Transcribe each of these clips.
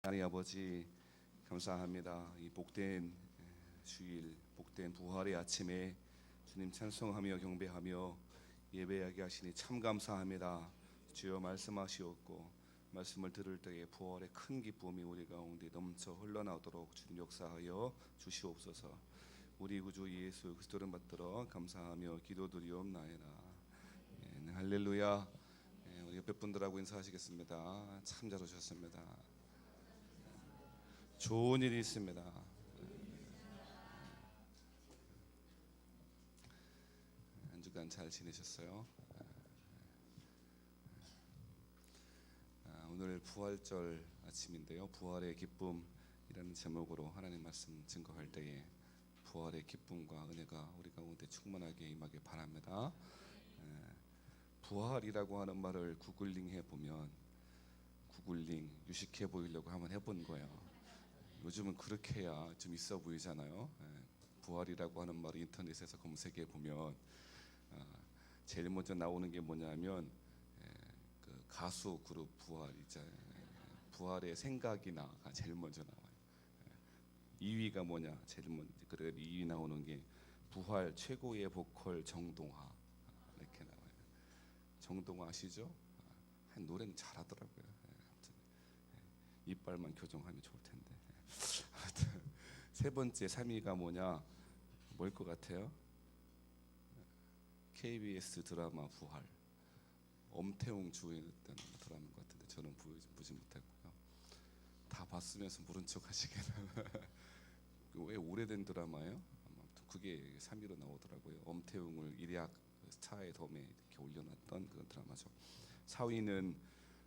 하나님 아버지 감사합니다. 이 복된 주일, 복된 부활의 아침에 주님 찬송하며 경배하며 예배하게 하시니 참 감사합니다. 주여 말씀하시옵고 말씀을 들을 때에 부활의 큰 기쁨이 우리 가운데 넘쳐 흘러나오도록 주님 역사하여 주시옵소서. 우리 구주 예수 그리스도를 받들어 감사하며 기도드리옵나이다. 할렐루야. 우리 옆에 분들하고 인사하시겠습니다. 참 잘 오셨습니다. 좋은 일이 있습니다. 한 주간 잘 지내셨어요? 오늘 부활절 아침인데요. 부활의 기쁨이라는 제목으로 하나님 말씀 증거할 때에 부활의 기쁨과 은혜가 우리 가운데 충만하게 임하길 바랍니다. 부활이라고 하는 말을 구글링 해보면 구글링 유식해 보이려고 한번 해본 거예요. 요즘은 그렇게 해야 좀 있어 보이잖아요. 부활이라고 하는 말을 인터넷에서 검색해 보면 제일 먼저 나오는 게 뭐냐면 그 가수 그룹 부활 있잖아요. 부활의 생각이나 제일 먼저 나와요. 2위가 뭐냐? 제일 먼저 그래 2위 나오는 게 부활 최고의 보컬 정동하 이렇게 나와요. 정동하 아시죠? 노래는 잘하더라고요. 아무튼 이빨만 교정하면 좋을 텐데. 하여튼 세 번째 3위가 뭐냐? 뭘 것 같아요? KBS 드라마 부활. 엄태웅 주연했던 드라마인 것 같은데 저는 보지 못했고요. 다 봤으면서 모른 척 하시게는. 왜 오래된 드라마예요? 아무튼 그게 3위로 나오더라고요. 엄태웅을 일약 스타의 덤에 이렇게 올려놨던 그런 드라마죠. 4위는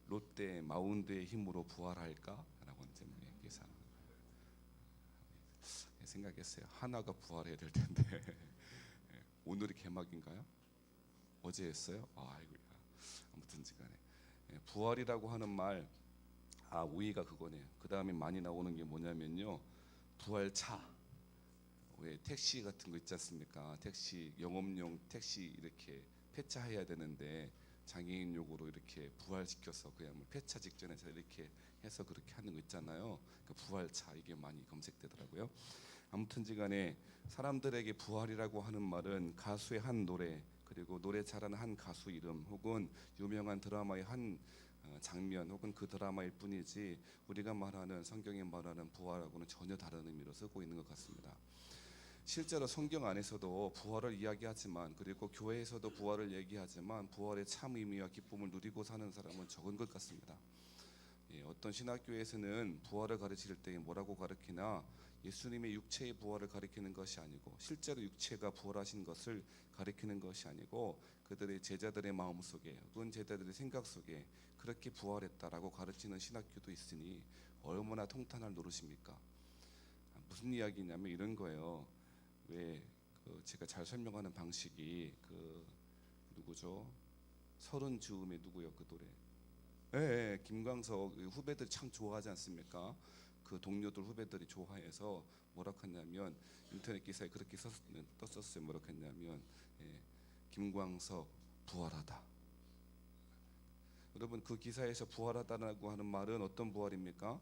롯데 마운드의 힘으로 부활할까? 라고 하는 제목의 기사. 생각했어요. 하나가 부활해야 될 텐데. 오늘이 개막인가요? 어제 했어요? 아이고야. 아무튼간에 부활이라고 하는 말 5위가 그거네요. 그 다음에 많이 나오는 게 뭐냐면요. 부활차. 왜 택시 같은 거 있지 않습니까? 택시 영업용 택시 이렇게 폐차해야 되는데 장애인용으로 이렇게 부활시켜서 그냥 폐차 직전에서 이렇게 해서 그렇게 하는 거 있잖아요. 그 부활차 이게 많이 검색되더라고요. 아무튼지간에 사람들에게 부활이라고 하는 말은 가수의 한 노래 그리고 노래 잘하는 한 가수 이름 혹은 유명한 드라마의 한 장면 혹은 그 드라마일 뿐이지 우리가 말하는 성경이 말하는 부활하고는 전혀 다른 의미로 쓰고 있는 것 같습니다. 실제로 성경 안에서도 부활을 이야기하지만 그리고 교회에서도 부활을 얘기하지만 부활의 참 의미와 기쁨을 누리고 사는 사람은 적은 것 같습니다. 어떤 신학교에서는 부활을 가르칠 때 뭐라고 가르치나 예수님의 육체의 부활을 가리키는 것이 아니고 실제로 육체가 부활하신 것을 가리키는 것이 아니고 그들의 제자들의 마음속에 혹은 제자들의 생각 속에 그렇게 부활했다라고 가르치는 신학교도 있으니 얼마나 통탄할 노릇입니까? 무슨 이야기냐면 이런 거예요. 왜 제가 잘 설명하는 방식이 누구죠? 서른 즈음에 누구요? 그 노래 김광석 후배들이 참 좋아하지 않습니까? 그 동료들 후배들이 좋아해서 뭐라 했냐면 인터넷 기사에 그렇게 떴었어요. 뭐라 했냐면 김광석 부활하다. 여러분 그 기사에서 부활하다라고 하는 말은 어떤 부활입니까?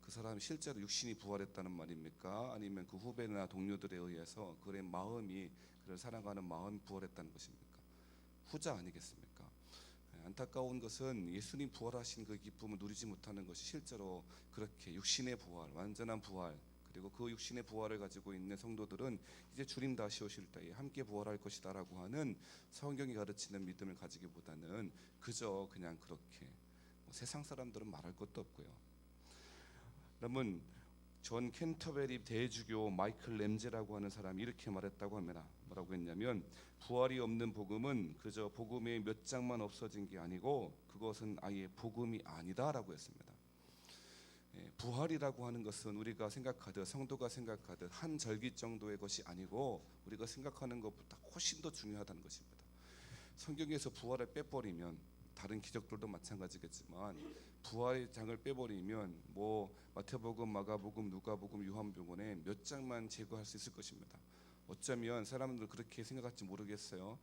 그 사람이 실제로 육신이 부활했다는 말입니까? 아니면 그 후배나 동료들에 의해서 그의 마음이 그를 사랑하는 마음이 부활했다는 것입니까? 후자 아니겠습니까? 안타까운 것은 예수님 부활하신 그 기쁨을 누리지 못하는 것이 실제로 그렇게 육신의 부활, 완전한 부활 그리고 그 육신의 부활을 가지고 있는 성도들은 이제 주님 다시 오실 때에 함께 부활할 것이다라고 하는 성경이 가르치는 믿음을 가지기보다는 그저 그냥 그렇게 세상 사람들은 말할 것도 없고요. 여러분 존 캔터베리 대주교 마이클 램제라고 하는 사람이 이렇게 말했다고 합니다. 뭐라고 했냐면 부활이 없는 복음은 그저 복음의 몇 장만 없어진 게 아니고 그것은 아예 복음이 아니다라고 했습니다. 부활이라고 하는 것은 우리가 생각하듯 성도가 생각하듯 한 절기 정도의 것이 아니고 우리가 생각하는 것보다 훨씬 더 중요하다는 것입니다. 성경에서 부활을 빼버리면 다른 기적들도 마찬가지겠지만 부활의 장을 빼버리면 마태복음, 마가복음, 누가복음, 요한복음에 몇 장만 제거할 수 있을 것입니다. 어쩌면 사람들 그렇게 생각할지 모르겠어요.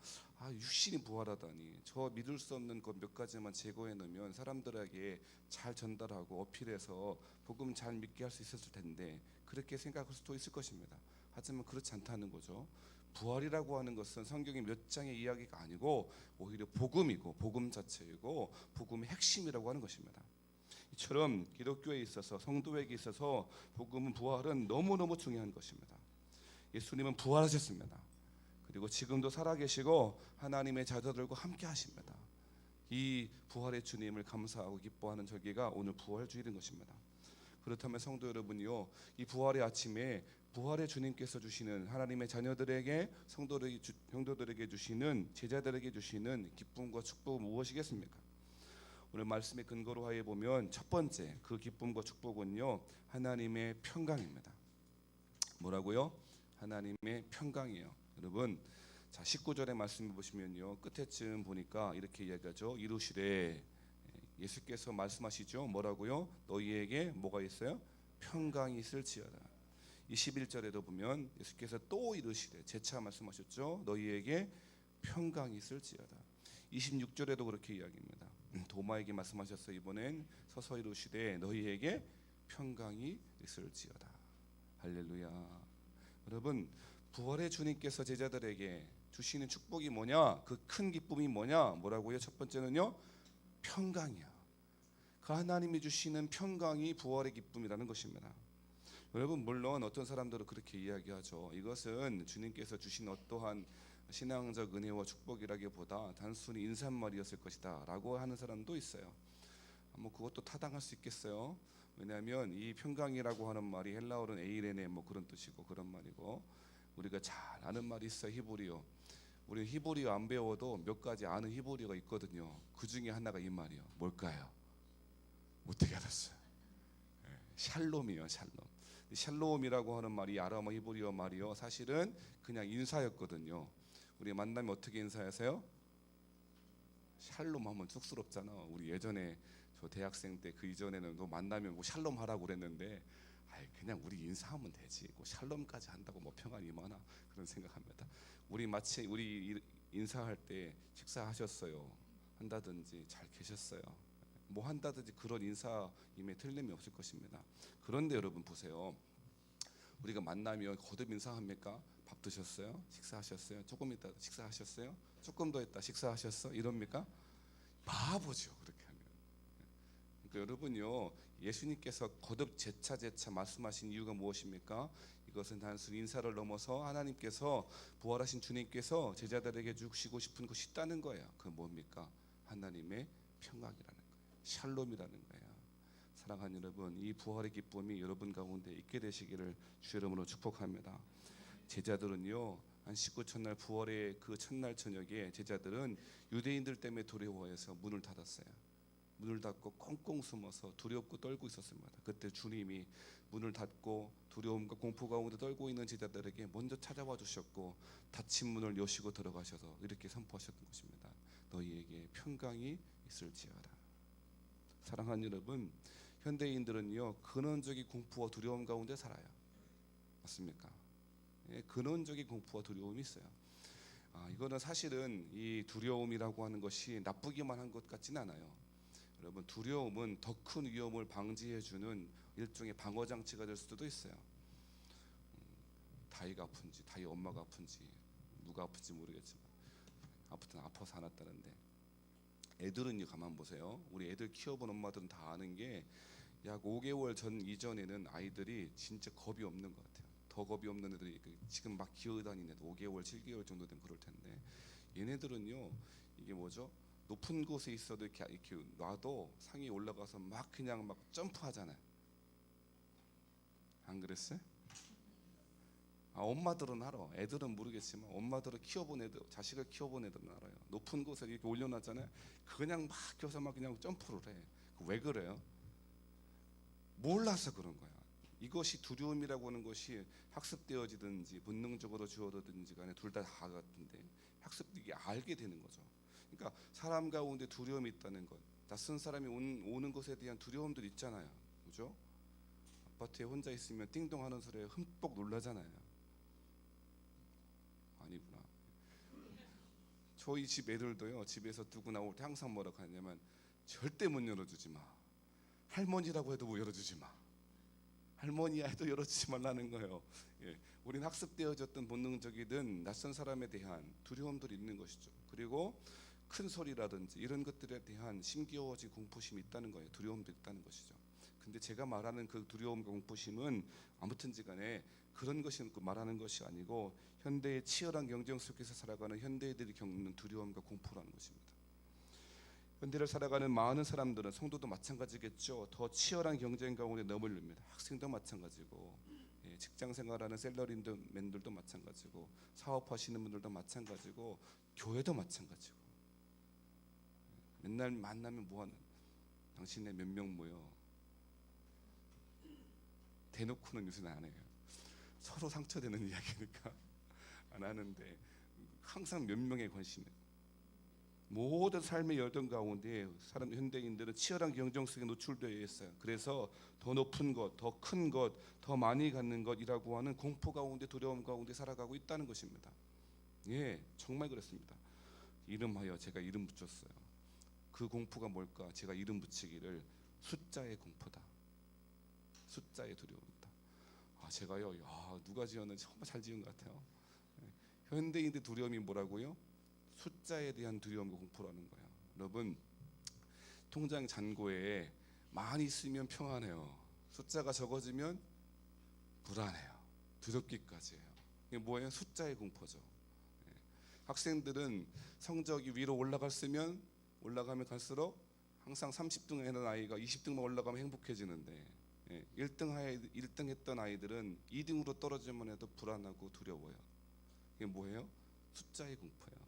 육신이 부활하다니, 저 믿을 수 없는 것 몇 가지만 제거해 놓으면 사람들에게 잘 전달하고 어필해서 복음 잘 믿게 할 수 있었을 텐데, 그렇게 생각할 수도 있을 것입니다. 하지만 그렇지 않다는 거죠. 부활이라고 하는 것은 성경의 몇 장의 이야기가 아니고 오히려 복음이고, 복음 자체이고, 복음의 핵심이라고 하는 것입니다. 이처럼 기독교에 있어서, 성도에게 있어서 복음은, 부활은 너무너무 중요한 것입니다. 예수님은 부활하셨습니다. 그리고 지금도 살아계시고 하나님의 자녀들과 함께 하십니다. 이 부활의 주님을 감사하고 기뻐하는 절기가 오늘 부활주일인 것입니다. 그렇다면 성도 여러분이요, 이 부활의 아침에 부활의 주님께서 주시는, 하나님의 자녀들에게, 성도들에게 주시는, 제자들에게 주시는 기쁨과 축복은 무엇이겠습니까? 오늘 말씀의 근거로 하여 보면 첫 번째 그 기쁨과 축복은요, 하나님의 평강입니다. 뭐라고요? 하나님의 평강이에요. 여러분, 자 19절의 말씀을 보시면요, 끝에쯤 보니까 이렇게 이야기하죠. 이루시되, 예수께서 말씀하시죠. 뭐라고요? 너희에게 뭐가 있어요? 평강이 있을지어다. 21절에도 보면 예수께서 또 이르시되, 재차 말씀하셨죠. 너희에게 평강이 있을지어다. 26절에도 그렇게 이야기합니다. 도마에게 말씀하셨어요. 이번엔 서서 이르시되 너희에게 평강이 있을지어다. 할렐루야. 여러분, 부활의 주님께서 제자들에게 주시는 축복이 뭐냐? 그 큰 기쁨이 뭐냐? 뭐라고요? 첫 번째는요, 평강이야. 그 하나님이 주시는 평강이 부활의 기쁨이라는 것입니다. 여러분, 물론 어떤 사람들은 그렇게 이야기하죠. 이것은 주님께서 주신 어떠한 신앙적 은혜와 축복이라기보다 단순히 인사말이었을 것이다 라고 하는 사람도 있어요. 뭐 그것도 타당할 수 있겠어요. 왜냐하면 이 평강이라고 하는 말이 헬라어로는 에이레네 뭐 그런 뜻이고, 그런 말이고, 우리가 잘 아는 말이 있어요. 히브리어. 우리 히브리어 안 배워도 몇 가지 아는 히브리어가 있거든요. 그 중에 하나가 이 말이요. 뭘까요? 어떻게 알았어요? 샬롬이요, 샬롬. 샬롬이라고 하는 말이 아람어 히브리어 말이요, 사실은 그냥 인사였거든요. 우리 만나면 어떻게 인사하세요? 샬롬 하면 쑥스럽잖아. 우리 예전에 저 대학생 때, 그 이전에는 너 만나면 뭐 샬롬 하라고 그랬는데, 그냥 우리 인사하면 되지, 뭐 샬롬까지 한다고 뭐 평안이 많아, 그런 생각합니다. 우리 마치 우리 인사할 때 식사하셨어요 한다든지 잘 계셨어요 뭐 한다든지 그런 인사임에 틀림이 없을 것입니다. 그런데 여러분 보세요. 우리가 만나면 거듭 인사합니까? 밥 드셨어요? 식사하셨어요? 조금 있다 식사하셨어요? 조금 더 있다 식사하셨어? 이럽니까? 바보죠, 그렇게 하면. 그러니까 여러분요, 예수님께서 거듭 재차 말씀하신 이유가 무엇입니까? 이것은 단순히 인사를 넘어서 하나님께서, 부활하신 주님께서 제자들에게 주시고 싶은 것이 있다는 거예요. 그 뭡니까? 하나님의 평강이라는 거예요. 샬롬이라는 거예요. 사랑하는 여러분, 이 부활의 기쁨이 여러분 가운데 있게 되시기를 주 이름으로 축복합니다. 제자들은요, 안식구 첫날, 부활의 그 첫날 저녁에 제자들은 유대인들 때문에 두려워해서 문을 닫았어요. 문을 닫고 꽁꽁 숨어서 두렵고 떨고 있었습니다. 그때 주님이 문을 닫고 두려움과 공포 가운데 떨고 있는 제자들에게 먼저 찾아와 주셨고, 닫힌 문을 여시고 들어가셔서 이렇게 선포하셨던 것입니다. 너희에게 평강이 있을지어다. 사랑하는 여러분, 현대인들은요, 근원적인 공포와 두려움 가운데 살아요. 맞습니까? 근원적인 공포와 두려움이 있어요. 이거는 사실은 이 두려움이라고 하는 것이 나쁘기만 한 것 같지는 않아요. 여러분, 두려움은 더 큰 위험을 방지해주는 일종의 방어 장치가 될 수도 있어요. 다이가 아픈지, 다이 엄마가 아픈지, 누가 아픈지 모르겠지만 아무튼 아파서 안 왔다는데, 애들은요, 가만 보세요. 우리 애들 키워본 엄마들은 다 아는 게, 약 5개월 전 이전에는 아이들이 진짜 겁이 없는 것 같아요. 더 겁이 없는 애들이 지금 막 기어다니는 애들 5개월, 7개월 정도 되면 그럴 텐데, 얘네들은요, 이게 뭐죠? 높은 곳에 있어도 이렇게 놔도 상에 올라가서 막 그냥 막 점프하잖아요. 안 그랬어요? 엄마들은 알아. 애들은 모르겠지만 엄마들은 키워본 애들, 자식을 키워본 애들은 알아요. 높은 곳에 이렇게 올려놨잖아요. 그냥 막 껴서 막 그냥 점프를 해. 왜 그래요? 몰라서 그런 거야. 이것이 두려움이라고 하는 것이 학습되어지든지 본능적으로 주어지든지 간에 둘 다 같은데, 이게 알게 되는 거죠. 그러니까 사람 가운데 두려움이 있다는 것, 낯선 사람이 오는 것에 대한 두려움들 있잖아요. 그죠? 아파트에 혼자 있으면 띵동하는 소리에 흠뻑 놀라잖아요. 저희 집 애들도요, 집에서 두고 나올 때 항상 뭐라고 하냐면 절대 문 열어주지 마. 할머니라고 해도 뭐 열어주지 마. 할머니야 해도 열어주지 말라는 거예요. 예, 우린 학습되어졌던 본능적이든 낯선 사람에 대한 두려움들이 있는 것이죠. 그리고 큰 소리라든지 이런 것들에 대한 심겨워진 공포심이 있다는 거예요. 두려움도 있다는 것이죠. 근데 제가 말하는 그 두려움과 공포심은 아무튼지간에 그런 것이 말하는 것이 아니고 현대의 치열한 경쟁 속에서 살아가는 현대인들이 겪는 두려움과 공포라는 것입니다. 현대를 살아가는 많은 사람들은, 성도도 마찬가지겠죠, 더 치열한 경쟁 가운데 넘어집니다. 학생도 마찬가지고, 직장 생활하는 셀러리맨들도 마찬가지고, 사업하시는 분들도 마찬가지고, 교회도 마찬가지고. 맨날 만나면 뭐하는, 당신네 몇 명 모여, 대놓고는 요새는 안 해요. 서로 상처되는 이야기니까 안 하는데 항상 몇 명에 관심이, 모든 삶의 여정 가운데 사람 현대인들은 치열한 경쟁 속에 노출되어 있어요. 그래서 더 높은 것, 더 큰 것, 더 많이 갖는 것이라고 하는 공포 가운데, 두려움 가운데 살아가고 있다는 것입니다. 예, 정말 그렇습니다. 이름하여 제가 이름 붙였어요. 그 공포가 뭘까? 제가 이름 붙이기를 숫자의 공포다. 숫자의 두려움이다. 제가요, 누가 지었는지 정말 잘 지은 것 같아요. 현대인의 두려움이 뭐라고요? 숫자에 대한 두려움과 공포라는 거예요. 여러분, 통장 잔고에 많이 있으면 평안해요. 숫자가 적어지면 불안해요. 두렵기까지 해요. 이게 뭐예요? 숫자의 공포죠. 학생들은 성적이 위로 올라가면 갈수록 항상 30등 하는 아이가 20등만 올라가면 행복해지는데, 1등 했던 아이들은 2등으로 떨어지면 해도 불안하고 두려워요. 이게 뭐예요? 숫자의 공포예요.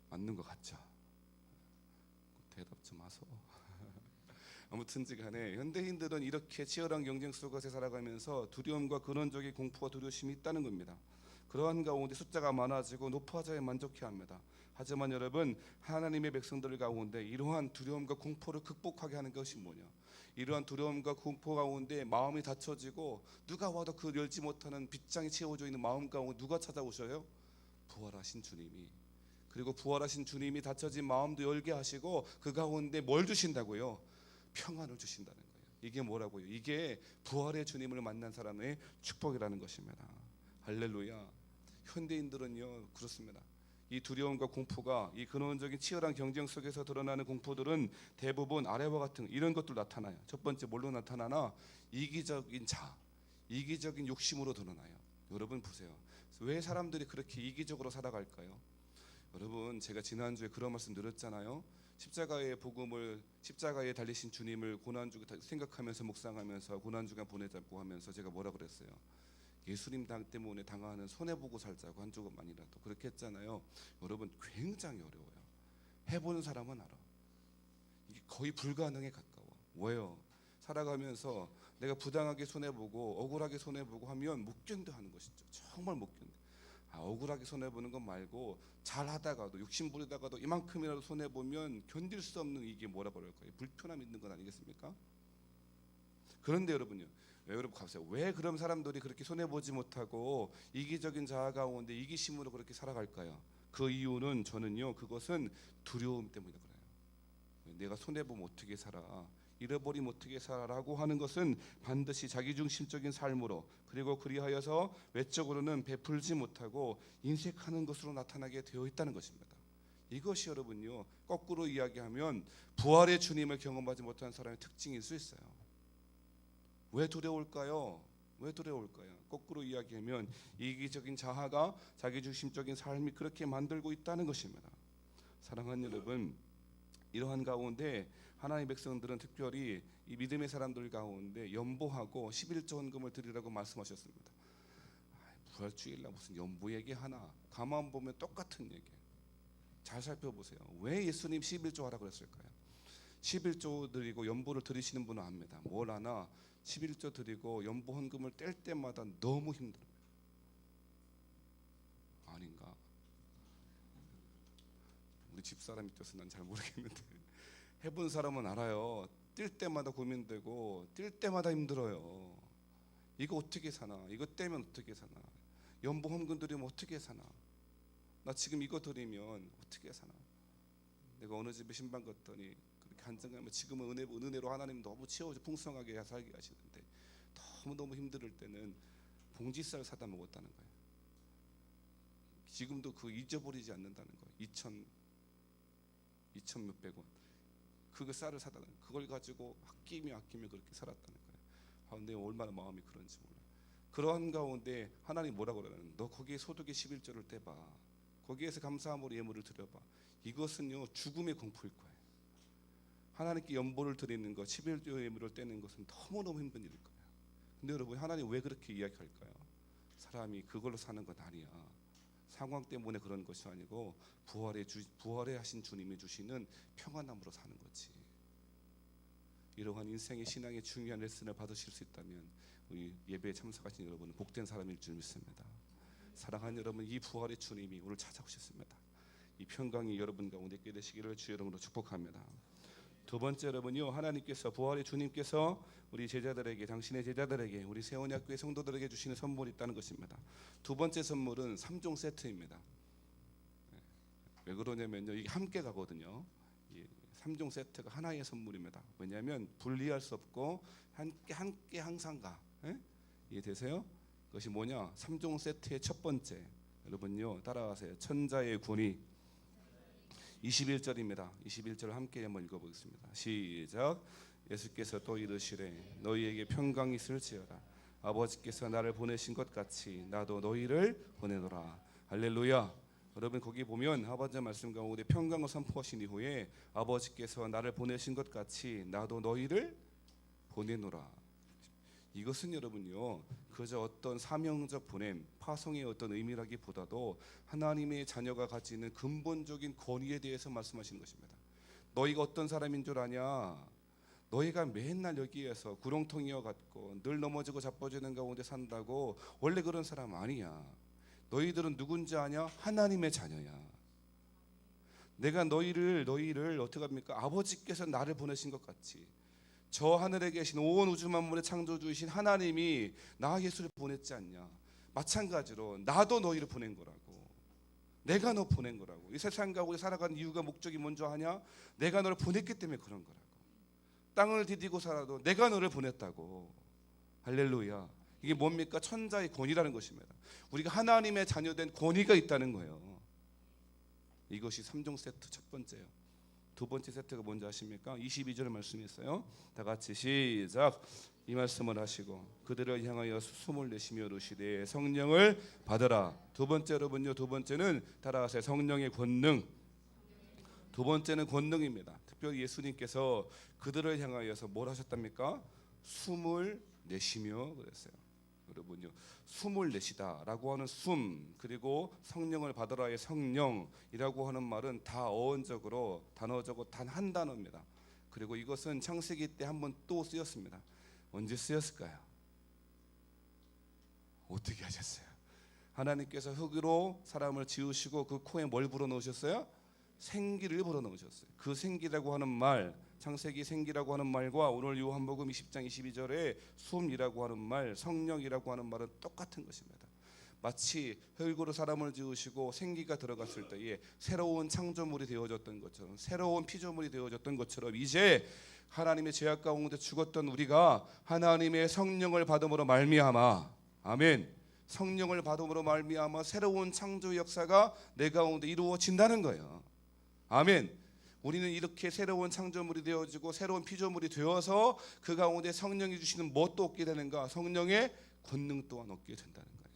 맞는 것 같죠? 대답 좀 하소. 아무튼지간에 현대인들은 이렇게 치열한 경쟁 속에서 살아가면서 두려움과 근원적인 공포와 두려움이 있다는 겁니다. 그러한 가운데 숫자가 많아지고 높아져야 만족해합니다. 하지만 여러분, 하나님의 백성들 가운데 이러한 두려움과 공포를 극복하게 하는 것이 뭐냐? 이러한 두려움과 공포 가운데 마음이 닫혀지고 누가 와도 그 열지 못하는 빗장이 채워져 있는 마음 가운데 누가 찾아오셔요? 부활하신 주님이. 그리고 부활하신 주님이 닫혀진 마음도 열게 하시고 그 가운데 뭘 주신다고요? 평안을 주신다는 거예요. 이게 뭐라고요? 이게 부활의 주님을 만난 사람의 축복이라는 것입니다. 할렐루야. 현대인들은요, 그렇습니다. 이 두려움과 공포가, 이 근원적인 치열한 경쟁 속에서 드러나는 공포들은 대부분 아래와 같은 이런 것들 나타나요. 첫 번째 뭘로 나타나나? 이기적인 이기적인 욕심으로 드러나요. 여러분 보세요. 왜 사람들이 그렇게 이기적으로 살아갈까요? 여러분, 제가 지난주에 그런 말씀 드렸잖아요. 십자가의 복음을, 십자가에 달리신 주님을 고난주 생각하면서 묵상하면서 고난주간 보내자고 하면서 제가 뭐라 그랬어요? 예수님 때문에 당하는 손해보고 살자고 한 조금만이라도 그렇게 했잖아요. 여러분, 굉장히 어려워요. 해보는 사람은 알아. 이게 거의 불가능에 가까워. 왜요? 살아가면서 내가 부당하게 손해보고 억울하게 손해보고 하면 못 견뎌 하는 것이죠. 정말 못 견뎌. 억울하게 손해보는 것 말고 잘하다가도, 욕심부리다가도 이만큼이라도 손해보면 견딜 수 없는, 이게 뭐라고 그럴까요? 불편함이 있는 것 아니겠습니까? 그런데 여러분요, 여러분 가보세요. 왜 그런 사람들이 그렇게 손해보지 못하고 이기적인 자아 가운데 이기심으로 그렇게 살아갈까요? 그 이유는, 저는요, 그것은 두려움 때문이라고 그래요. 내가 손해보면 어떻게 살아, 잃어버리면 어떻게 살아라고 하는 것은 반드시 자기중심적인 삶으로, 그리고 그리하여서 외적으로는 베풀지 못하고 인색하는 것으로 나타나게 되어 있다는 것입니다. 이것이 여러분요, 거꾸로 이야기하면 부활의 주님을 경험하지 못한 사람의 특징일 수 있어요. 왜 두려울까요? 왜 두려울까요? 거꾸로 이야기하면 이기적인 자아가 자기중심적인 삶이 그렇게 만들고 있다는 것입니다. 사랑하는 여러분, 이러한 가운데 하나님의 백성들은 특별히 이 믿음의 사람들 가운데 연보하고 11조 헌금을 드리라고 말씀하셨습니다. 부활주일날 무슨 연보 얘기하나? 가만 보면 똑같은 얘기. 잘 살펴보세요. 왜 예수님 11조 하라 그랬을까요? 11조 드리고 연보를 드리시는 분은 압니다. 뭘 아나? 11조 드리고 연보 헌금을 뗄 때마다 너무 힘들어요. 아닌가? 우리 집사람이 떼서 난 잘 모르겠는데 해본 사람은 알아요. 뛸 때마다 고민되고 뛸 때마다 힘들어요. 이거 어떻게 사나? 이거 떼면 어떻게 사나? 연보 헌금 드리면 어떻게 사나? 나 지금 이거 드리면 어떻게 사나? 내가 어느 집에 신방 갔더니 그렇게 한정하면 지금은 은혜로 하나님 너무 채워줘 풍성하게 살게 하시는데 너무 힘들 때는 봉지쌀 사다 먹었다는 거예요. 지금도 그 잊어버리지 않는다는 거예요. 2천 몇백 원. 그 쌀을 사다 그걸 가지고 아끼며 그렇게 살았다는 거예요. 근데 얼마나 마음이 그런지 몰라. 그러한 가운데 하나님 뭐라고 그러냐면 너 거기에 소득의 11조를 떼봐. 거기에서 감사함으로 예물을 드려봐. 이것은요 죽음의 공포일 거예요. 하나님께 연보를 드리는 것 11조 예물을 떼는 것은 너무너무 힘든 일일 거예요. 근데 여러분 하나님 왜 그렇게 이야기할까요? 사람이 그걸로 사는 건 아니야. 상황 때문에 그런 것이 아니고 부활해 하신 주님이 주시는 평안함으로 사는 거지. 이러한 인생의 신앙의 중요한 레슨을 받으실 수 있다면 우리 예배에 참석하신 여러분은 복된 사람일 줄 믿습니다. 사랑하는 여러분, 이 부활의 주님이 오늘 찾아오셨습니다. 이 평강이 여러분 가운데 있게 되시기를 주의 이름으로 축복합니다. 두 번째 여러분요, 하나님께서 부활의 주님께서 우리 제자들에게, 당신의 제자들에게, 우리 세원학교의 성도들에게 주시는 선물이 있다는 것입니다. 두 번째 선물은 3종 세트입니다. 왜 그러냐면요, 이게 함께 가거든요. 3종 세트가 하나의 선물입니다. 왜냐하면 분리할 수 없고 함께 항상 가. 이해되세요? 그것이 뭐냐? 3종 세트의 첫 번째, 여러분요 따라가세요. 천자의 권위. 21절입니다. 21절 함께 한번 읽어보겠습니다. 시작. 예수께서 또 이르시되 너희에게 평강이 있을지어다. 아버지께서 나를 보내신 것 같이 나도 너희를 보내노라. 할렐루야. 여러분 거기 보면 아버지의 말씀 가운데 평강을 선포하신 이후에 아버지께서 나를 보내신 것 같이 나도 너희를 보내노라. 이것은 여러분요 그저 어떤 사명적 보냄, 파송의 어떤 의미라기보다도 하나님의 자녀가 가지는 근본적인 권위에 대해서 말씀하시는 것입니다. 너희가 어떤 사람인 줄 아냐? 너희가 맨날 여기에서 구렁텅이와 같고 늘 넘어지고 자빠지는 가운데 산다고 원래 그런 사람 아니야. 너희들은 누군지 아냐? 하나님의 자녀야. 내가 너희를 어떻게 합니까? 아버지께서 나를 보내신 것 같이 저 하늘에 계신 온 우주 만물의 창조주이신 하나님이 나 예수를 보냈지 않냐. 마찬가지로 나도 너희를 보낸 거라고. 내가 너 보낸 거라고. 이 세상 가운데 살아가는 이유가 목적이 뭔지 아냐? 내가 너를 보냈기 때문에 그런 거라고. 땅을 디디고 살아도 내가 너를 보냈다고. 할렐루야. 이게 뭡니까? 천자의 권위라는 것입니다. 우리가 하나님의 자녀된 권위가 있다는 거예요. 이것이 3종 세트 첫 번째예요. 두 번째 세트가 뭔지 아십니까? 22절 말씀이 있어요. 다 같이 시작. 이 말씀을 하시고 그들을 향하여 숨을 내쉬며 이르시되 성령을 받으라. 두 번째 여러분요, 두 번째는 따라하세요. 성령의 권능. 두 번째는 권능입니다. 특별히 예수님께서 그들을 향하여서 뭘 하셨답니까? 숨을 내쉬며 그랬어요. 여러분요, 숨을 내쉬다라고 하는 숨, 그리고 성령을 받으라의 성령이라고 하는 말은 다 어원적으로 단어적으로 단 한 단어입니다. 그리고 이것은 창세기 때 한번 또 쓰였습니다. 언제 쓰였을까요? 어떻게 하셨어요? 하나님께서 흙으로 사람을 지으시고 그 코에 뭘 불어넣으셨어요? 생기를 불어넣으셨어요. 그 생기라고 하는 말, 창세기 생기라고 하는 말과 오늘 요한복음 20장 22절에 숨이라고 하는 말, 성령이라고 하는 말은 똑같은 것입니다. 마치 흙으로 사람을 지으시고 생기가 들어갔을 때에 새로운 창조물이 되어졌던 것처럼, 새로운 피조물이 되어졌던 것처럼 이제 하나님의 죄악 가운데 죽었던 우리가 하나님의 성령을 받음으로 말미암아, 아멘, 성령을 받음으로 말미암아 새로운 창조 역사가 내 가운데 이루어진다는 거예요. 아멘. 우리는 이렇게 새로운 창조물이 되어지고 새로운 피조물이 되어서 그 가운데 성령이 주시는 무엇도 얻게 되는가? 성령의 권능 또한 얻게 된다는 거예요.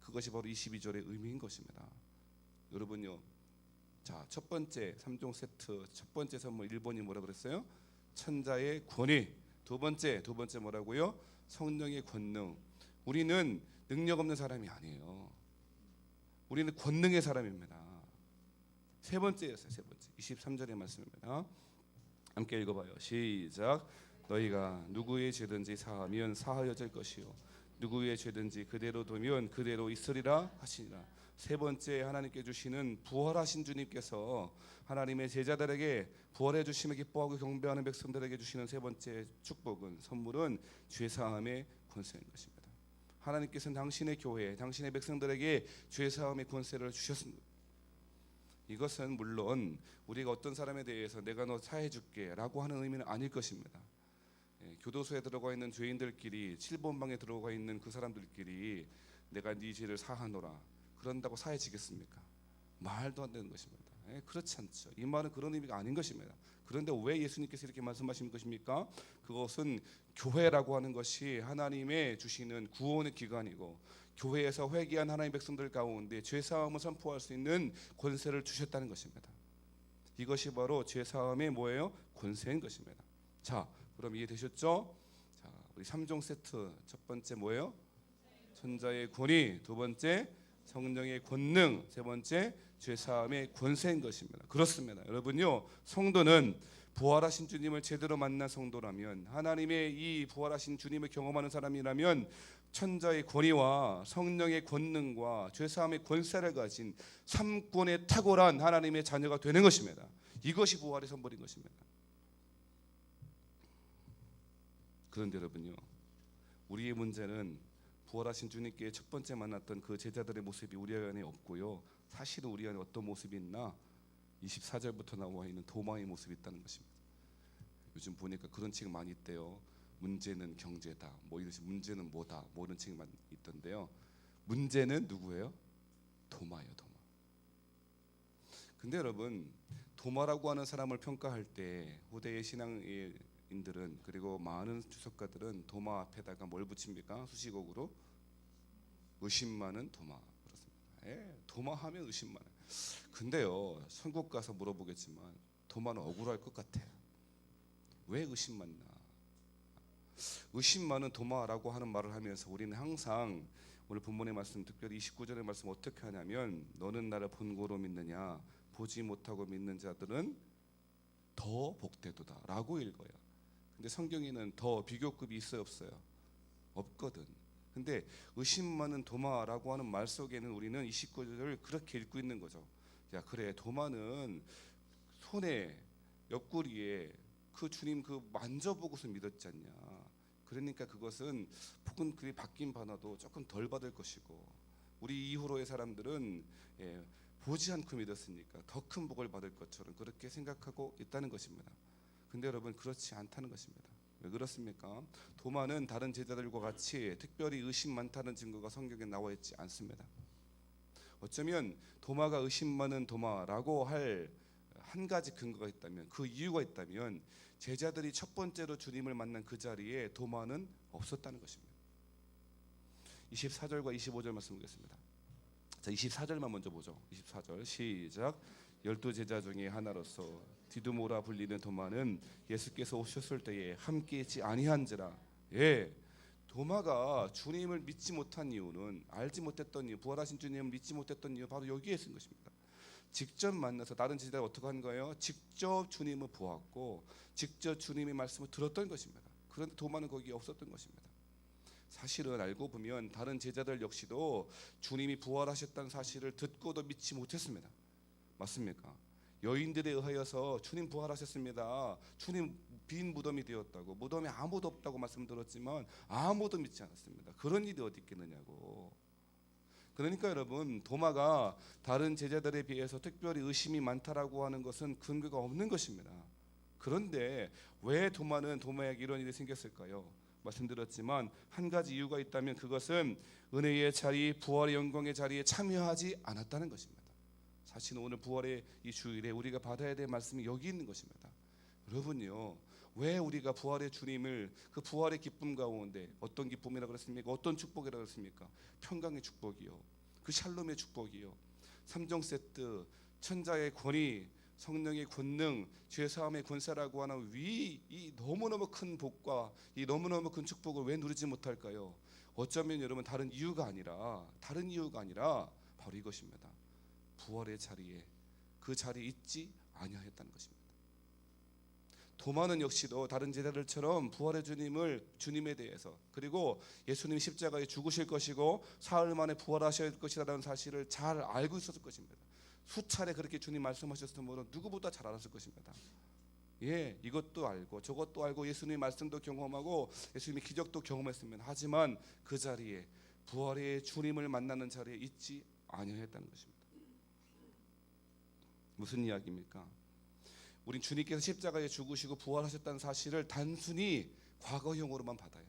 그것이 바로 22절의 의미인 것입니다. 여러분요, 자, 첫 번째 3종 세트 첫 번째 선물 1번이 뭐라 그랬어요? 천자의 권위. 두 번째 뭐라고요? 성령의 권능. 우리는 능력 없는 사람이 아니에요. 우리는 권능의 사람입니다. 세 번째였어요. 세 번째 23절의 말씀입니다. 함께 읽어봐요. 시작. 너희가 누구의 죄든지 사하면 사하여질 것이요 누구의 죄든지 그대로 두면 그대로 있으리라 하시니라. 세 번째 하나님께 주시는 부활하신 주님께서 하나님의 제자들에게 부활해 주심을 기뻐하고 경배하는 백성들에게 주시는 세 번째 축복은, 선물은 죄사함의 권세인 것입니다. 하나님께서는 당신의 교회, 당신의 백성들에게 죄사함의 권세를 주셨습니다. 이것은 물론 우리가 어떤 사람에 대해서 내가 너 사해줄게라고 하는 의미는 아닐 것입니다. 교도소에 들어가 있는 죄인들끼리 7번 방에 들어가 있는 그 사람들끼리 내가 네 죄를 사하노라 그런다고 사해지겠습니까? 말도 안 되는 것입니다. 그렇지 않죠. 이 말은 그런 의미가 아닌 것입니다. 그런데 왜 예수님께서 이렇게 말씀하신 것입니까? 그것은 교회라고 하는 것이 하나님의 주시는 구원의 기관이고 교회에서 회개한 하나님의 백성들 가운데 죄사함을 선포할 수 있는 권세를 주셨다는 것입니다. 이것이 바로 죄사함의 뭐예요? 권세인 것입니다. 자, 그럼 이해되셨죠? 자, 우리 3종 세트 첫 번째 뭐예요? 천자의 권위, 두 번째 성령의 권능, 세 번째 죄사함의 권세인 것입니다. 그렇습니다. 여러분요, 성도는 부활하신 주님을 제대로 만난 성도라면, 하나님의 이 부활하신 주님을 경험하는 사람이라면 천자의 권위와 성령의 권능과 죄사함의 권세를 가진 삼권의 탁월한 하나님의 자녀가 되는 것입니다. 이것이 부활의 선물인 것입니다. 그런데 여러분요, 우리의 문제는 부활하신 주님께 첫 번째 만났던 그 제자들의 모습이 우리 안에 없고요, 사실은 우리 안에 어떤 모습이 있나? 24절부터 나와 있는 도마의 모습이 있다는 것입니다. 요즘 보니까 그런 책 많이 있대요. 문제는 경제다, 뭐 이런 식, 문제는 뭐다, 뭐 이런 책이 많이 있던데요. 문제는 누구예요? 도마예요, 도마. 근데 여러분, 도마라고 하는 사람을 평가할 때 후대의 신앙인들은, 그리고 많은 주석가들은 도마 앞에다가 뭘 붙입니까? 수식어구로 의심 많은 도마. 그렇습니다. 도마하면 의심 많아요. 근데요, 천국 가서 물어보겠지만 도마는 억울할 것 같아요. 왜 의심 많나? 의심 많은 도마라고 하는 말을 하면서 우리는 항상 오늘 본문의 말씀, 특별히 29절의 말씀 어떻게 하냐면, 너는 나를 본고로 믿느냐, 보지 못하고 믿는 자들은 더 복되도다 라고 읽어요. 근데 성경에는 더 비교급이 있어요, 없어요? 없거든. 근데 의심 많은 도마라고 하는 말 속에는 우리는 29절을 그렇게 읽고 있는 거죠. 야, 그래, 도마는 손에, 옆구리에 그 주님 그 만져보고서 믿었지 않냐. 그러니까 그것은 복은 그리 받긴 받아도 조금 덜 받을 것이고, 우리 이후로의 사람들은 보지 않고 믿었으니까 더 큰 복을 받을 것처럼 그렇게 생각하고 있다는 것입니다. 근데 여러분, 그렇지 않다는 것입니다. 왜 그렇습니까? 도마는 다른 제자들과 같이 특별히 의심 많다는 증거가 성경에 나와 있지 않습니다. 어쩌면 도마가 의심 많은 도마라고 할 한 가지 근거가 있다면, 그 이유가 있다면, 제자들이 첫 번째로 주님을 만난 그 자리에 도마는 없었다는 것입니다. 24절과 25절 말씀 보겠습니다. 자, 24절만 먼저 보죠. 24절 시작. 12제자 중에 하나로서 디두모라 불리는 도마는 예수께서 오셨을 때에 함께 있지 아니한지라. 도마가 주님을 믿지 못한 이유는, 알지 못했던 이유, 부활하신 주님을 믿지 못했던 이유, 바로 여기에 있는 것입니다. 직접 만나서 다른 제자가 어떻게 한 거예요? 직접 주님을 보았고 직접 주님의 말씀을 들었던 것입니다. 그런데 도마는 거기에 없었던 것입니다. 사실은 알고 보면 다른 제자들 역시도 주님이 부활하셨다는 사실을 듣고도 믿지 못했습니다. 맞습니까? 여인들에 의하여서 주님 부활하셨습니다, 주님 빈 무덤이 되었다고, 무덤에 아무도 없다고 말씀드렸지만 아무도 믿지 않았습니다. 그런 일이 어디 있겠느냐고. 그러니까 여러분, 도마가 다른 제자들에 비해서 특별히 의심이 많다라고 하는 것은 근거가 없는 것입니다. 그런데 왜 도마는 도마에게 이런 일이 생겼을까요? 말씀드렸지만 한 가지 이유가 있다면 그것은 은혜의 자리, 부활의 영광의 자리에 참여하지 않았다는 것입니다. 사실 오늘 부활의 이 주일에 우리가 받아야 될 말씀이 여기 있는 것입니다. 여러분요, 왜 우리가 부활의 주님을, 그 부활의 기쁨 가운데, 어떤 기쁨이라고 그랬습니까? 어떤 축복이라고 그랬습니까? 평강의 축복이요, 그 샬롬의 축복이요, 3종 세트, 천자의 권위, 성령의 권능, 죄사함의 권세라고 하는 이 너무너무 큰 복과 이 너무너무 큰 축복을 왜 누리지 못할까요? 어쩌면 여러분, 다른 이유가 아니라 바로 이것입니다. 부활의 자리에, 그 자리에 있지 아니하였다는 것입니다. 도마는 역시도 다른 제자들처럼 부활의 주님에 대해서, 그리고 예수님 십자가에 죽으실 것이고 사흘 만에 부활하실 것이라는 사실을 잘 알고 있었을 것입니다. 수차례 그렇게 주님 말씀하셨으므로 누구보다 잘 알았을 것입니다. 이것도 알고 저것도 알고 예수님의 말씀도 경험하고 예수님의 기적도 경험했습니다. 하지만 그 자리에, 부활의 주님을 만나는 자리에 있지 아니했다는 것입니다. 무슨 이야기입니까? 우린 주님께서 십자가에 죽으시고 부활하셨다는 사실을 단순히 과거형으로만 받아요.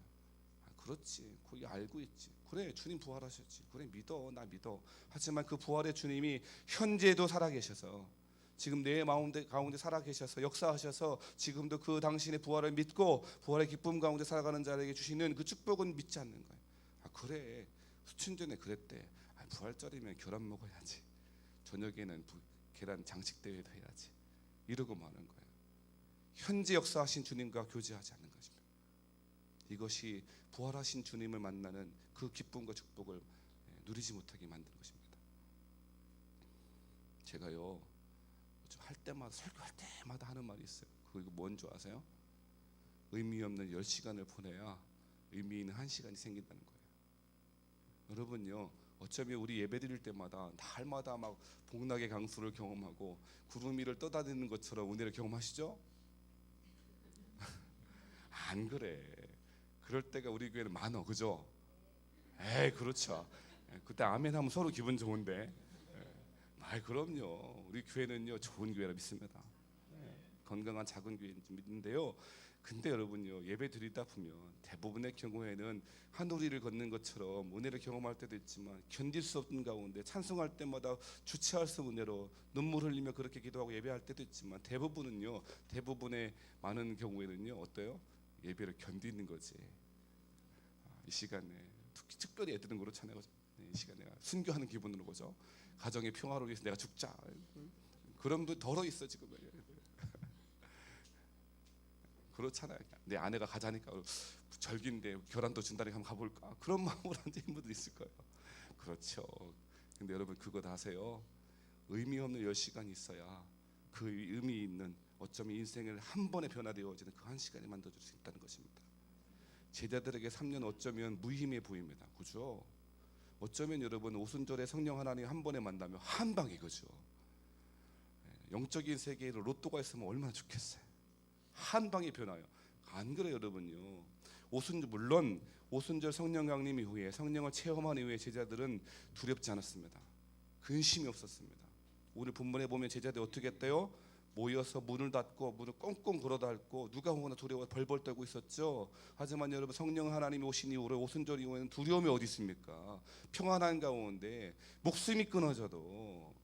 그렇지, 거기 알고 있지. 그래, 주님 부활하셨지. 그래, 믿어, 나 믿어. 하지만 그 부활의 주님이 현재도 살아계셔서, 지금 내 마음 가운데 살아계셔서 역사하셔서 지금도 그 당신의 부활을 믿고 부활의 기쁨 가운데 살아가는 자에게 주시는 그 축복은 믿지 않는 거예요. 그래, 수천 전에 그랬대. 부활절이면 계란 먹어야지. 저녁에는 계란 장식 대회도 해야지. 이러고 마는 거예요. 현재 역사하신 주님과 교제하지 않는 것입니다. 이것이 부활하신 주님을 만나는 그 기쁨과 축복을 누리지 못하게 만든 것입니다. 제가요, 할 때마다, 설교할 때마다 하는 말이 있어요. 그거 뭔 줄 아세요? 의미 없는 10시간을 보내야 의미 있는 1시간이 생긴다는 거예요. 여러분요, 어쩌면 우리 예배 드릴 때마다 날마다 막 복락의 강수를 경험하고 구름 위를 떠다니는 것처럼 은혜를 경험하시죠? 안 그래. 그럴 때가 우리 교회는 많어, 그죠? 에이, 그렇죠. 그때 아멘 하면 서로 기분 좋은데. 그럼요. 우리 교회는요, 좋은 교회라 믿습니다. 건강한 작은 교회인 줄 믿는데요. 근데 여러분요, 예배 드리다 보면 대부분의 경우에는 하늘위를 걷는 것처럼 은혜를 경험할 때도 있지만 견딜 수 없는 가운데 찬송할 때마다 주체할 수 없는 은혜로 눈물 흘리며 그렇게 기도하고 예배할 때도 있지만 대부분의 많은 경우에는요, 어때요? 예배를 견디는 거지. 이 시간에 특별히 애들은 그렇잖아요. 이 시간에 내가 순교하는 기분으로 보죠. 가정의 평화를 위해서 내가 죽자. 그런 분 덜어 있어 지금. 그렇잖아요. 내 아내가 가자니까 절기인데 결혼도 준다니까 한번 가볼까? 그런 마음으로 앉아 있는 분들 있을 거예요. 그렇죠. 근데 여러분 그거 다 아세요? 의미 없는 10시간이 있어야 그 의미 있는, 어쩌면 인생을 한 번에 변화되어지는 그 1시간이 만들어줄 수 있다는 것입니다. 제자들에게 3년 어쩌면 무의미해 보입니다. 그죠? 어쩌면 여러분 오순절에 성령 하나님 한 번에 만나면 한 방에, 그죠? 영적인 세계에 로또가 있으면 얼마나 좋겠어요. 한 방에 변화요. 안 그래요, 여러분요? 물론 오순절 성령 강림 이후에, 성령을 체험한 이후에 제자들은 두렵지 않았습니다. 근심이 없었습니다. 오늘 본문에 보면 제자들이 어떻게 했대요? 모여서 문을 닫고 문을 꽁꽁 걸어 닫고 누가 오거나 두려워 벌벌 떨고 있었죠. 하지만 여러분, 성령 하나님이 오신 이후로 오순절 이후에는 두려움이 어디 있습니까? 평안한 가운데 목숨이 끊어져도,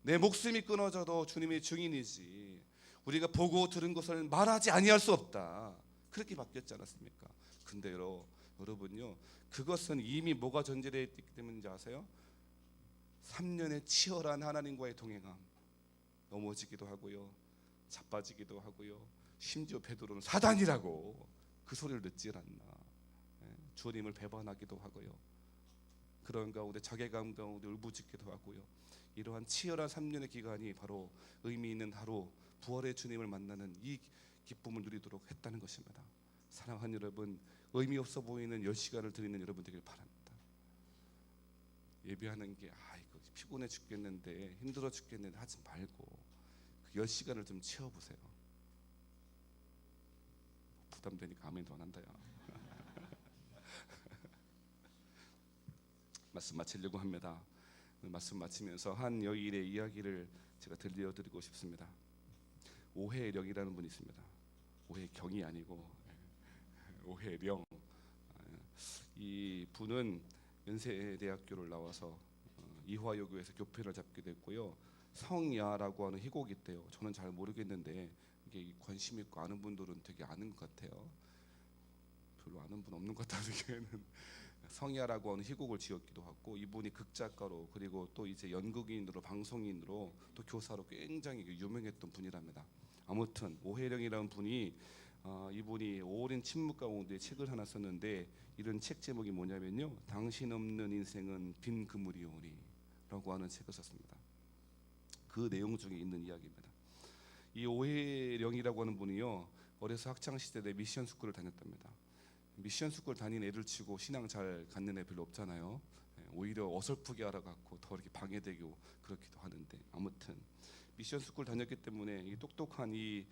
내 목숨이 끊어져도 주님의 증인이지, 우리가 보고 들은 것을 말하지 아니할 수 없다. 그렇게 바뀌었지 않았습니까? 근데 여러분요, 그것은 이미 뭐가 전제되어 있기 때문인지 아세요? 3년의 치열한 하나님과의 동행함, 넘어지기도 하고요, 자빠지기도 하고요, 심지어 베드로는 사단이라고 그 소리를 듣질 않나, 주님을 배반하기도 하고요, 그런 가운데 자괴감 가운데 울부짖기도 하고요. 이러한 치열한 3년의 기간이 바로 의미 있는 하루, 부활의 주님을 만나는 이 기쁨을 누리도록 했다는 것입니다. 사랑하는 여러분, 의미 없어 보이는 10시간을 드리는 여러분 되길 바랍니다. 예배하는 게 아이고 피곤해 죽겠는데, 힘들어 죽겠는데 하지 말고 그 10시간을 좀 채워보세요. 부담되니까 아멘도 안 한다요. 말씀 마치려고 합니다. 말씀 마치면서 한 여인의 이야기를 제가 들려드리고 싶습니다. 오해령이라는 분이 있습니다. 오해경이 아니고 오해령. 이 분은 연세대학교를 나와서 이화여고에서 교편을 잡게 됐고요. 성야라고 하는 희곡이 있대요. 저는 잘 모르겠는데 이게 관심 있고 아는 분들은 되게 아는 것 같아요. 별로 아는 분 없는 것 같다는 성야라고 하는 희곡을 지었기도 하고, 이분이 극작가로, 그리고 또 이제 연극인으로, 방송인으로, 또 교사로 굉장히 유명했던 분이랍니다. 아무튼 오해령이라는 분이 이분이 오랜 침묵 가운데 책을 하나 썼는데, 이런 책 제목이 뭐냐면요, 당신 없는 인생은 빈 그물이오니 라고 하는 책을 썼습니다. 그 내용 중에 있는 이야기입니다. 이 오해령이라고 하는 분이요, 어려서 학창시절에 미션 스쿨을 다녔답니다. 미션 스쿨 다닌 애를 치고 신앙 잘 갖는 애 별로 없잖아요. 오히려 어설프게 알아갖고 더 이렇게 방해되고 그렇기도 하는데, 아무튼 미션 스쿨 다녔기 때문에 이 똑똑한 이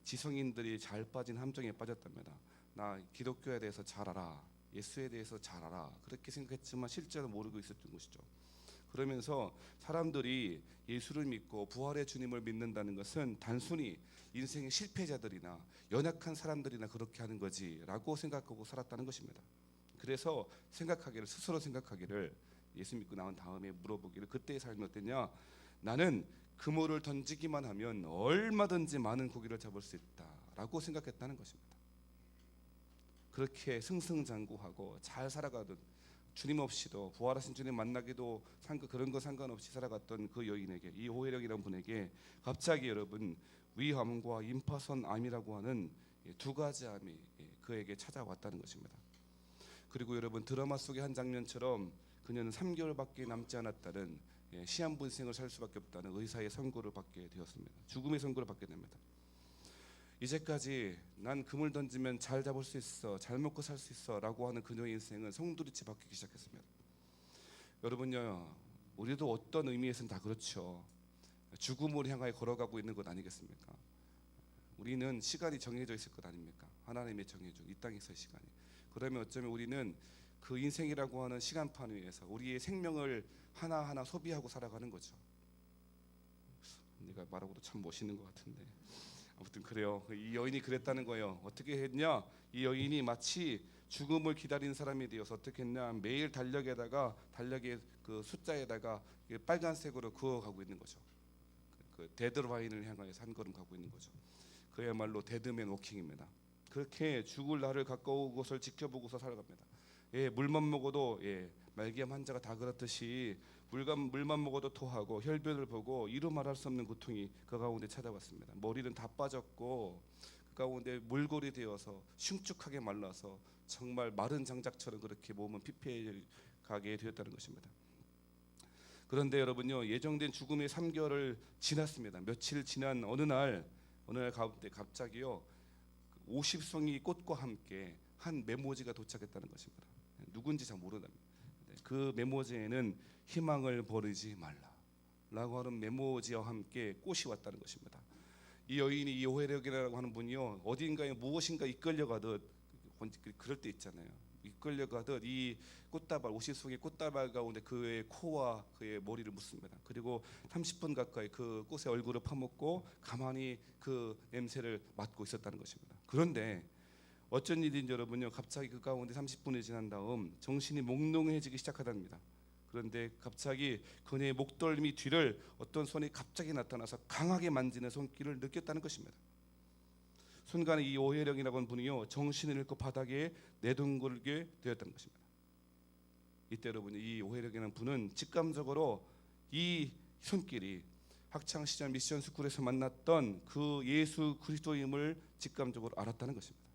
지성인들이 잘 빠진 함정에 빠졌답니다. 나 기독교에 대해서 잘 알아, 예수에 대해서 잘 알아, 그렇게 생각했지만 실제로 모르고 있었던 것이죠. 그러면서 사람들이 예수를 믿고 부활의 주님을 믿는다는 것은 단순히 인생의 실패자들이나 연약한 사람들이나 그렇게 하는 거지라고 생각하고 살았다는 것입니다. 그래서 스스로 생각하기를, 예수 믿고 나온 다음에 물어보기를, 그때의 삶이 어땠냐? 나는 그물을 던지기만 하면 얼마든지 많은 고기를 잡을 수 있다라고 생각했다는 것입니다. 그렇게 승승장구하고 잘 살아가던, 주님 없이도 부활하신 주님 만나기도 그런 거 상관없이 살아갔던 그 여인에게, 이 오해력이라는 분에게 갑자기 여러분 위암과 임파선암이라고 하는 두 가지 암이 그에게 찾아왔다는 것입니다. 그리고 여러분 드라마 속의 한 장면처럼 그녀는 3개월밖에 남지 않았다는 시한분생을 살 수밖에 없다는 의사의 선고를 받게 되었습니다. 죽음의 선고를 받게 됩니다. 이제까지 난 그물 던지면 잘 잡을 수 있어, 잘 먹고 살 수 있어 라고 하는 그녀의 인생은 송두리째 바뀌기 시작했습니다. 여러분요, 우리도 어떤 의미에서는 다 그렇죠. 죽음을 향하여 걸어가고 있는 것 아니겠습니까? 우리는 시간이 정해져 있을 것 아닙니까? 하나님이 정해준 이 땅에서의 시간이. 그러면 어쩌면 우리는 그 인생이라고 하는 시간판 위에서 우리의 생명을 하나하나 소비하고 살아가는 거죠. 내가 말하고도 참 멋있는 것 같은데 아무튼 그래요. 이 여인이 그랬다는 거예요. 어떻게 했냐? 이 여인이 마치 죽음을 기다리는 사람이 되어서 어떻게 했냐? 매일 달력의 그 숫자에다가 빨간색으로 그어가고 있는 거죠. 그 데드라인을 향하여서 한 걸음 가고 있는 거죠. 그야말로 데드맨 워킹입니다. 그렇게 죽을 날을 가까운 것을 지켜보고서 살아갑니다. 물만 먹어도 말기암 환자가 다 그렇듯이 물만 먹어도 토하고 혈변을 보고 이루 말할 수 없는 고통이 그 가운데 찾아왔습니다. 머리는 다 빠졌고 그 가운데 몰골이 되어서 흉측하게 말라서 정말 마른 장작처럼 그렇게 몸은 피폐해 가게 되었다는 것입니다. 그런데 여러분요, 예정된 죽음의 3개월을 지났습니다. 며칠 지난 어느 날 가운데 갑자기요 50송이 꽃과 함께 한 메모지가 도착했다는 것입니다. 누군지 잘 모르답니다. 그 메모지에는 희망을 버리지 말라라고 하는 메모지와 함께 꽃이 왔다는 것입니다. 이 여인이, 이 오해력이라고 하는 분이요 어딘가에 무엇인가 이끌려가듯, 그럴 때 있잖아요. 이끌려가듯 이 꽃다발, 50송이 꽃다발 가운데 그의 코와 그의 머리를 묻습니다. 그리고 30분 가까이 그 꽃의 얼굴을 파묻고 가만히 그 냄새를 맡고 있었다는 것입니다. 그런데 어쩐 일인지 여러분요, 갑자기 그 가운데 30분이 지난 다음 정신이 몽롱해지기 시작하답니다. 그런데 갑자기 그녀의 목덜미 뒤를 어떤 손이 갑자기 나타나서 강하게 만지는 손길을 느꼈다는 것입니다. 순간에 이 오해령이라고 하는 분이요 정신을 잃고 바닥에 내둥글게 되었다는 것입니다. 이때 여러분, 이 오해령이라는 분은 직감적으로 이 손길이 학창 시절 미션 스쿨에서 만났던 그 예수 그리스도임을 직감적으로 알았다는 것입니다.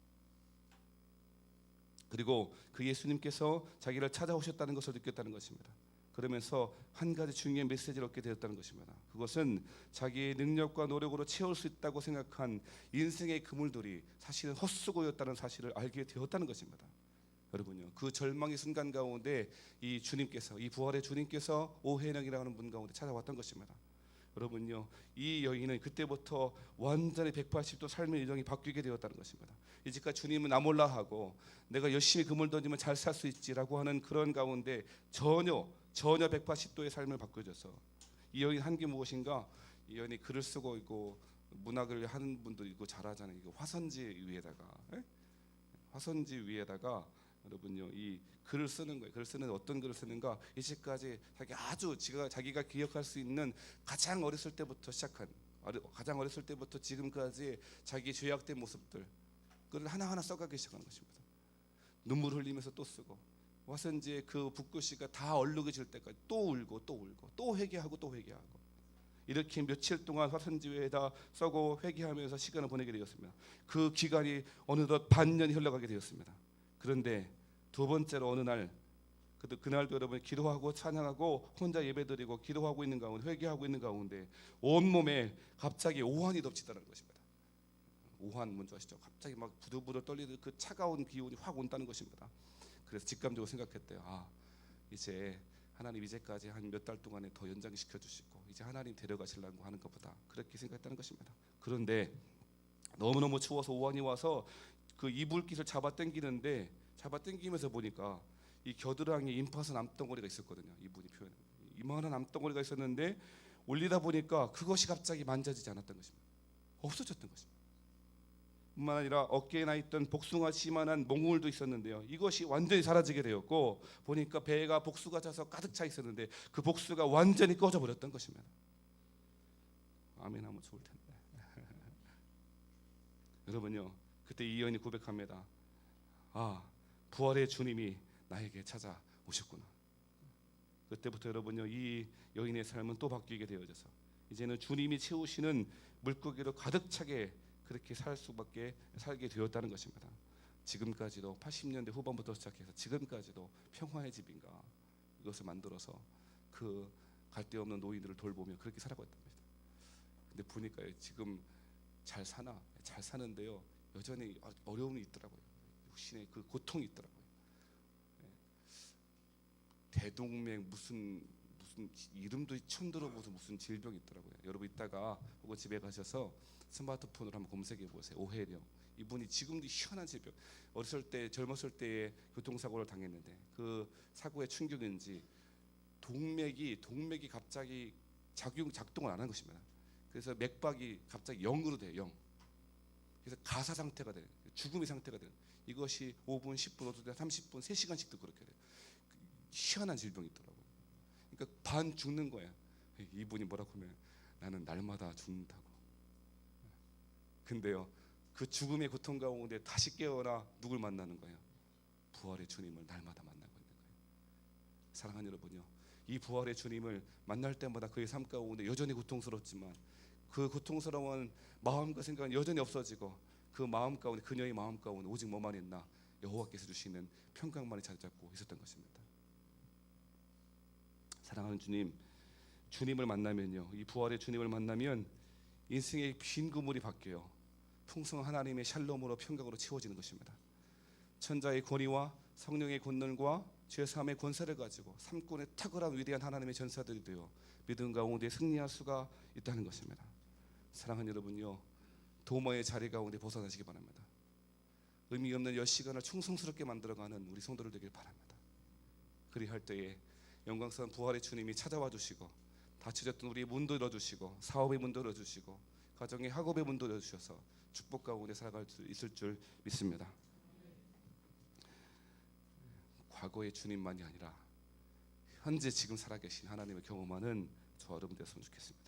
그리고 그 예수님께서 자기를 찾아오셨다는 것을 느꼈다는 것입니다. 그러면서 한 가지 중요한 메시지를 얻게 되었다는 것입니다. 그것은 자기의 능력과 노력으로 채울 수 있다고 생각한 인생의 그물들이 사실은 헛수고였다는 사실을 알게 되었다는 것입니다. 여러분요, 그 절망의 순간 가운데 이 주님께서, 이 부활의 주님께서 오해령이라는 분 가운데 찾아왔던 것입니다. 여러분요, 이 여인은 그때부터 완전히 180도 삶의 일정이 바뀌게 되었다는 것입니다. 이제까지 주님은 나 몰라 하고 내가 열심히 그물 던지면 잘 살 수 있지라고 하는 그런 가운데 전혀 180도의 삶을 바꿔줘서, 이 여인 한 게 무엇인가? 이 여인이 글을 쓰고 있고 문학을 하는 분도 있고 잘하잖아요. 이거 화선지 위에다가 여러분요, 이 글을 쓰는 거예요. 글을 쓰는, 어떤 글을 쓰는가? 이제까지 자기가 기억할 수 있는 가장 어렸을 때부터 지금까지 자기 죄악된 모습들, 그걸 하나하나 써가기 시작하는 것입니다. 눈물 흘리면서 또 쓰고, 화선지에 그 붓글씨가 다 얼룩해질 때까지 또 울고 또 회개하고 이렇게 며칠 동안 화선지 위에다 써고 회개하면서 시간을 보내게 되었습니다. 그 기간이 어느덧 반년이 흘러가게 되었습니다. 그런데 두 번째로 어느 날, 그날도 여러분 기도하고 찬양하고 혼자 예배드리고 기도하고 있는 가운데, 회개하고 있는 가운데 온몸에 갑자기 오한이 덮치다는 것입니다. 오한 뭔지 아시죠? 갑자기 막 부들부들 떨리는 그 차가운 기운이 확 온다는 것입니다. 그래서 직감적으로 생각했대요. 이제 하나님 이제까지 한 몇 달 동안에 더 연장시켜 주시고 이제 하나님 데려가시려고 하는 것보다, 그렇게 생각했다는 것입니다. 그런데 너무너무 추워서 오한이 와서 그 이불깃을 잡아당기면서 보니까 이 겨드랑이에 임파선 암덩어리가 있었거든요. 이분이 표현, 이만한 암덩어리가 있었는데 올리다 보니까 그것이 갑자기 만져지지 않았던 것입니다. 없어졌던 것입니다. 뿐만 아니라 어깨에 나 있던 복숭아씨만한 몽울도 있었는데요, 이것이 완전히 사라지게 되었고, 보니까 배가 복수가 차서 가득 차 있었는데 그 복수가 완전히 꺼져 버렸던 것입니다. 아멘 하면 좋을 텐데. 여러분요, 그때 이 여인이 고백합니다. 아, 부활의 주님이 나에게 찾아오셨구나. 그때부터 여러분요, 이 여인의 삶은 또 바뀌게 되어져서 이제는 주님이 채우시는 물고기로 가득 차게 그렇게 살게 되었다는 것입니다. 지금까지도 80년대 후반부터 시작해서 지금까지도 평화의 집인가 이것을 만들어서 그 갈데없는 노인들을 돌보며 그렇게 살아가고 있답니다. 근데 보니까 지금 잘 사는데요, 여전히 어려움이 있더라고요. 육신의 그 고통이 있더라고요. 대동맥 무슨 이름도 처음 들어보서 무슨 질병이 있더라고요. 여러분 이따가 혹은 집에 가셔서 스마트폰으로 한번 검색해 보세요. 오해령. 이분이 지금도 희한한 질병. 젊었을 때에 교통사고를 당했는데 그 사고의 충격인지 동맥이 갑자기 작동을 안 한 것입니다. 그래서 맥박이 갑자기 0으로 돼요. 0. 그래서 가사 상태가 돼요. 죽음의 상태가 돼요. 이것이 5분, 10분, 5분, 30분, 3시간씩도 그렇게 돼요. 희한한 질병이 있더라고요. 그러니까 반 죽는 거야. 이분이 뭐라고 하면 나는 날마다 죽는다고. 근데요, 그 죽음의 고통 가운데 다시 깨어나 누굴 만나는 거예요? 부활의 주님을 날마다 만나고 있는 거예요. 사랑하는 여러분요, 이 부활의 주님을 만날 때마다 그의 삶 가운데 여전히 고통스럽지만 그 고통스러운 마음과 생각은 여전히 없어지고 그 마음 가운데, 그녀의 마음 가운데 오직 뭐만 있나? 여호와께서 주시는 평강만이 자리 잡고 있었던 것입니다. 사랑하는 주님을 만나면요, 이 부활의 주님을 만나면 인생의 빈 그물이 바뀌어요. 풍성한 하나님의 샬롬으로 평강으로 채워지는 것입니다. 천자의 권위와 성령의 권능과 죄사함의 권세를 가지고 삼권의 탁월한 위대한 하나님의 전사들이 되어 믿음 가운데 승리할 수가 있다는 것입니다. 사랑하는 여러분요, 도마의 자리 가운데 벗어나시기 바랍니다. 의미 없는 몇 시간을 충성스럽게 만들어가는 우리 성도들 되길 바랍니다. 그리할 때에 영광스러운 부활의 주님이 찾아와 주시고 닫혀졌던 우리의 문도 열어주시고 사업의 문도 열어주시고 가정의 학업의 문도 열어주셔서 축복 가운데 살아갈 수 있을 줄 믿습니다. 과거의 주님만이 아니라 현재 지금 살아계신 하나님을 경험하는 저 여러분 되었으면 좋겠습니다.